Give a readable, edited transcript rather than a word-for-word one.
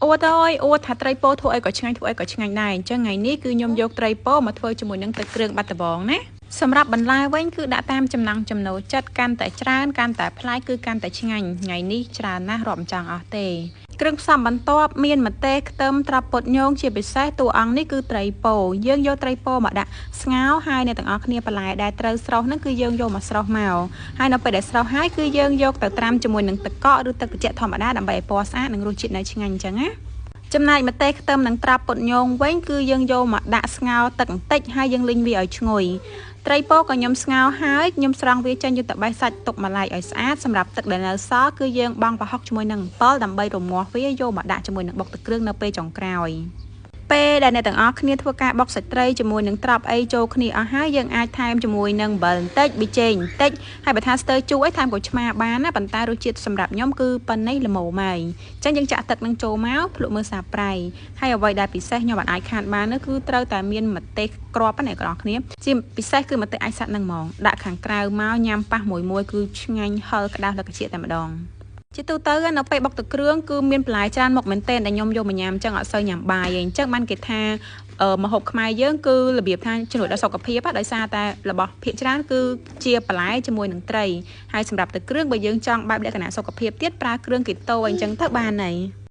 អូតអើយអូថាត្រីពោធ្វើអីក៏ឆ្ងាញ់ដែរអញ្ចឹងថ្ងៃនេះគឺខ្ញុំយកត្រីពោមកធ្វើជាមួយនឹងទឹកគ្រឿងបាត់ដំបងណាសម្រាប់បន្លែវិញគឺដាក់តាមចំណង់ចំណូលចិត្តកាន់តែច្រើនកាន់តែប្លែកគឺកាន់តែឆ្ងាញ់ថ្ងៃនេះច្រើនណាស់រាប់មិនចង់អស់ទេគ្រឿងផ្សំបន្ទាប់មានម្ទេសខ្ទឹមត្រប់ពុតញងជាពិសេសតួអង្គនេះគឺត្រីពោយើងយកត្រីពោមកដាក់ស្ងោរហើយអ្នកទាំងអស់គ្នាបន្លែដែលត្រូវស្រុះហ្នឹងគឺយើងយកមកស្រុះមកហើយនៅពេលដែលស្រុះហើយគឺយើងយកទៅត្រាំជាមួយនឹងទឹកកកឬទឹកត្រជាក់ធម្មតាដើម្បីឲ្យពណ៌ស្អាតនិងរសជាតិនៅឆ្ងាញ់អញ្ចឹងណាចំណែកម្ទេសខ្ទឹមនិងត្រាប់ពុតញងវិញគឺយើងយកមកដាក់ស្ងោរទឹកបន្តិចហើយយើងលីងវាឲ្យឈ្ងុយត្រីពោក៏ខ្ញុំស្ងោរហើយខ្ញុំស្រង់វាចេញយកទៅបេះសាច់ទុកម្លាយឲ្យស្អាតសម្រាប់ទឹកដែលនៅសល់គឺយើងបង់ប្រហុកជាមួយនឹងអំបិលដើម្បីរមាស់វាយកមកដាក់ជាមួយនឹងបុកទឹកគ្រឿងនៅពេលចុងក្រោយពេលដែលអ្នកទាំងអស់គ្នាធ្វើការបុកសាច់ត្រីជាមួយនឹងត្រប់អីចូលគ្នាអស់ហើយយើងអាចថែមជាមួយនឹងអំបិលបន្តិចប៊ីចេងបន្តិចហើយបើថាស្ទើរជូរអីថែមក្រូចឆ្មាបានណាប៉ុន្តែរសជាតិសម្រាប់ខ្ញុំគឺប៉ុណ្ណេះល្មមហើយអញ្ចឹងយើងចាក់ទឹកនឹងចូលមកភ្លក់មើលសាប្រៃហើយអ្វីដែលពិសេសខ្ញុំអាចខានបាននោះគឺត្រូវតែមានម្ទេសគ្រាប់ណាអ្នកទាំងអស់គ្នាជាពិសេសគឺម្ទេសអាចសាត់នឹងហ្មងដាក់ខាងក្រៅមកញ៉ាំប៉ះមួយគឺឆ្ងាញ់ហឹរក្តៅលឹកជាតែម្ដងជាទូទៅនៅពេលបុកទឹកគ្រឿងគឺមានបន្លែច្រើនមុខមែនទែនដែលខ្ញុំយកមកញ៉ាំអញ្ចឹងអត់សូវញ៉ាំបាយទេអញ្ចឹងបានគេថាម្ហូបខ្មែរយើងគឺរបៀបថាជំនួយដល់សុខភាពដោយសារតែរបស់ភាគច្រើនគឺជាបន្លែជាមួយនឹងត្រីហើយសម្រាប់ទឹកគ្រឿងបើយើងចង់បែបលក្ខណៈសុខភាពទៀតប្រើគ្រឿងគីតូអញ្ចឹងទៅបានហើយ